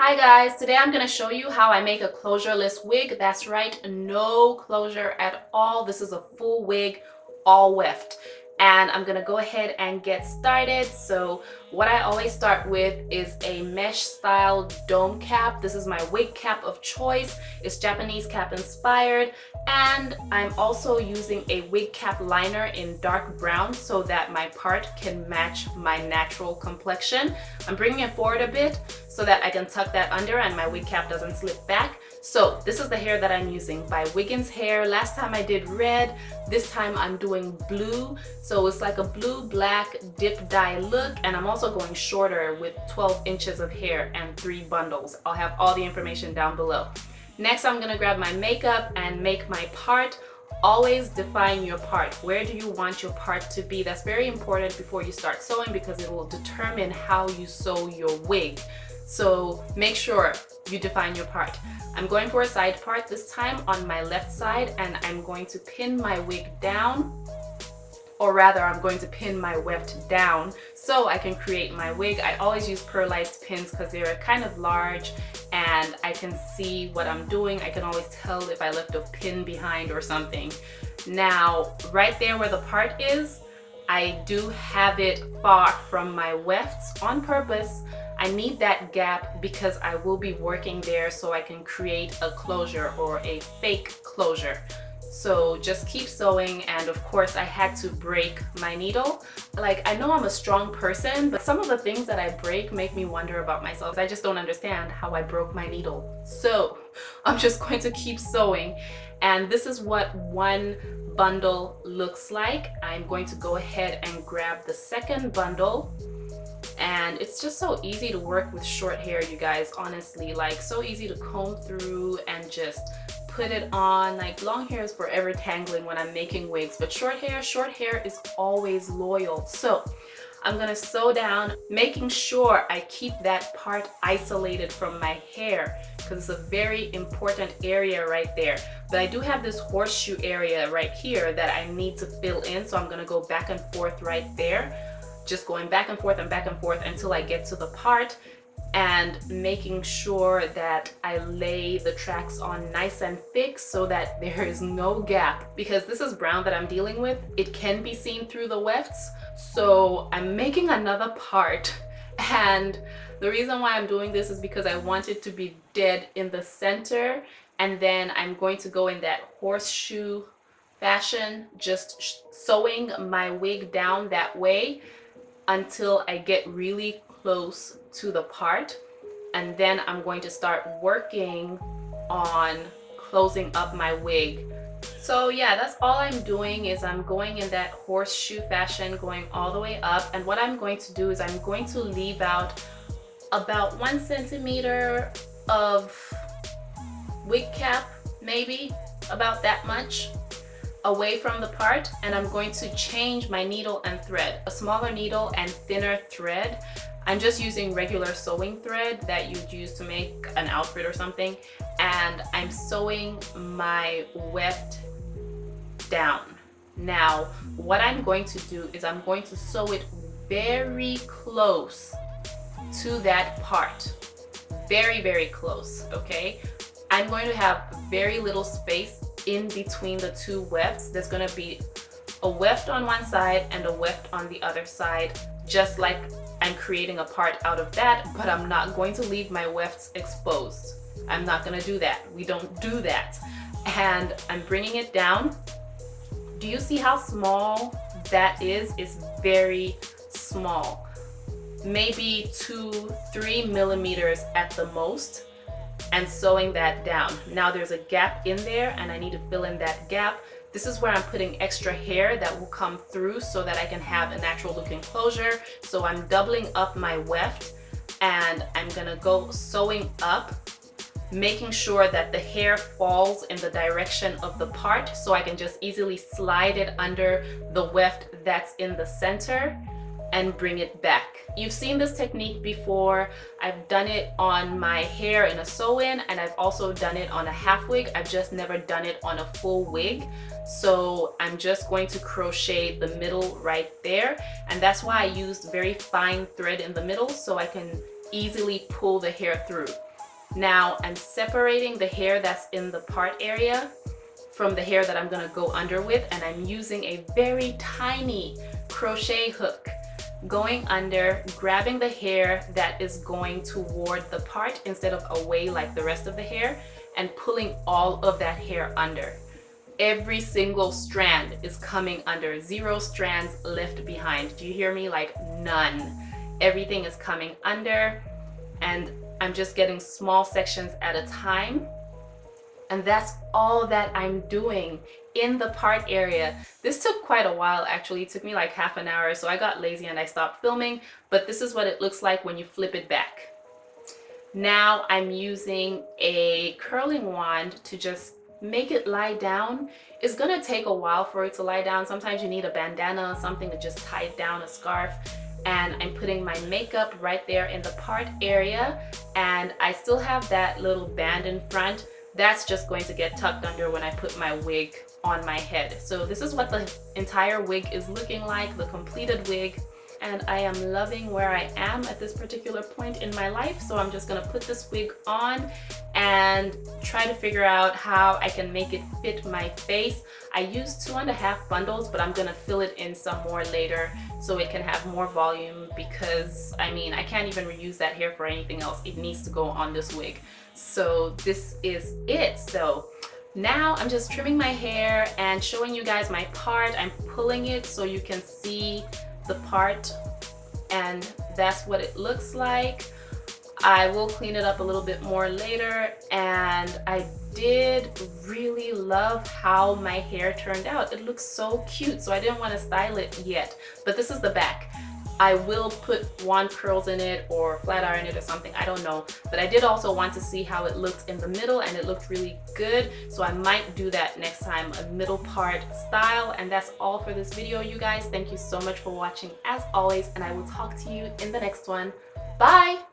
Hi guys, today I'm going to show you how I make a closureless wig. That's right, no closure at all. This is a full wig, all weft. And I'm going to go ahead and get started. So what I always start with is a mesh style dome cap. This is my wig cap of choice. It's Japanese cap inspired. And I'm also using a wig cap liner in dark brown so that my part can match my natural complexion. I'm bringing it forward a bit so that I can tuck that under and my wig cap doesn't slip back. So this is the hair that I'm using by Wiggins hair. Last time I did red, this time I'm doing blue. So it's like a blue black dip dye look, and I'm also going shorter with 12 inches of hair and 3 bundles. I'll have all the information down below. Next, I'm gonna grab my makeup and make my part. Always define your part. Where do you want your part to be? That's very important before you start sewing because it will determine how you sew your wig. So make sure you define your part. I'm going for a side part this time on my left side, and I'm going to pin my wig down, or rather I'm going to pin my weft down so I can create my wig. I always use pearlized pins because they're kind of large and I can see what I'm doing. I can always tell if I left a pin behind or something. Now, right there where the part is, I do have it far from my wefts on purpose. I need that gap because I will be working there so I can create a closure or a fake closure. So just keep sewing, and of course I had to break my needle. Like, I know I'm a strong person, but some of the things that I break make me wonder about myself. I just don't understand how I broke my needle. So I'm just going to keep sewing, and this is what one bundle looks like. I'm going to go ahead and grab the second bundle. And it's just so easy to work with short hair, you guys, honestly. Like, so easy to comb through and just put it on. Like, long hair is forever tangling when I'm making wigs, but short hair is always loyal. So I'm gonna sew down, making sure I keep that part isolated from my hair because it's a very important area right there. But I do have this horseshoe area right here that I need to fill in, so I'm gonna go back and forth right there. Just going back and forth until I get to the part, and making sure that I lay the tracks on nice and thick so that there is no gap. Because this is brown that I'm dealing with, it can be seen through the wefts. So I'm making another part, and the reason why I'm doing this is because I want it to be dead in the center, and then I'm going to go in that horseshoe fashion, just sewing my wig down that way until I get really close to the part, and then I'm going to start working on closing up my wig. So yeah, that's all I'm doing, is I'm going in that horseshoe fashion, going all the way up. And what I'm going to do is I'm going to leave out about 1 centimeter of wig cap, maybe about that much, away from the part, and I'm going to change my needle and thread. A smaller needle and thinner thread. I'm just using regular sewing thread that you'd use to make an outfit or something, and I'm sewing my weft down. Now, what I'm going to do is I'm going to sew it very close to that part. Very, very close, okay? I'm going to have very little space in between the two wefts. There's going to be a weft on one side and a weft on the other side, just like I'm creating a part out of that, but I'm not going to leave my wefts exposed. I'm not going to do that. We don't do that. And I'm bringing it down. Do you see how small that is? It's very small. Maybe 2-3 millimeters at the most. And sewing that down. Now there's a gap in there and I need to fill in that gap. This is where I'm putting extra hair that will come through so that I can have a natural looking closure. So I'm doubling up my weft, and I'm gonna go sewing up, making sure that the hair falls in the direction of the part so I can just easily slide it under the weft that's in the center and bring it back. You've seen this technique before. I've done it on my hair in a sew-in, and I've also done it on a half wig. I've just never done it on a full wig. So I'm just going to crochet the middle right there, and that's why I used very fine thread in the middle so I can easily pull the hair through. Now I'm separating the hair that's in the part area from the hair that I'm gonna go under with, and I'm using a very tiny crochet hook going under, grabbing the hair that is going toward the part instead of away like the rest of the hair, and pulling all of that hair under. Every single strand is coming under, 0 strands left behind. Do you hear me? Like none. Everything is coming under, and I'm just getting small sections at a time. And that's all that I'm doing in the part area. This took quite a while actually. It took me like half an hour, so I got lazy and I stopped filming, but this is what it looks like when you flip it back. Now I'm using a curling wand to just make it lie down. It's gonna take a while for it to lie down. Sometimes you need a bandana or something to just tie it down, a scarf. And I'm putting my makeup right there in the part area, and I still have that little band in front. That's just going to get tucked under when I put my wig on my head. So this is what the entire wig is looking like, the completed wig. And I am loving where I am at this particular point in my life. So I'm just gonna put this wig on and try to figure out how I can make it fit my face. I used 2.5 bundles, but I'm gonna fill it in some more later so it can have more volume, because I mean, I can't even reuse that hair for anything else. It needs to go on this wig. So this is it. So now I'm just trimming my hair and showing you guys my part. I'm pulling it so you can see the part, and that's what it looks like. I will clean it up a little bit more later, and I did really love how my hair turned out. It looks so cute, so I didn't want to style it yet, but this is the back. I will put wand curls in it or flat iron it or something, I don't know. But I did also want to see how it looked in the middle, and it looked really good. So I might do that next time, a middle part style. And that's all for this video, you guys. Thank you so much for watching as always, and I will talk to you in the next one. Bye!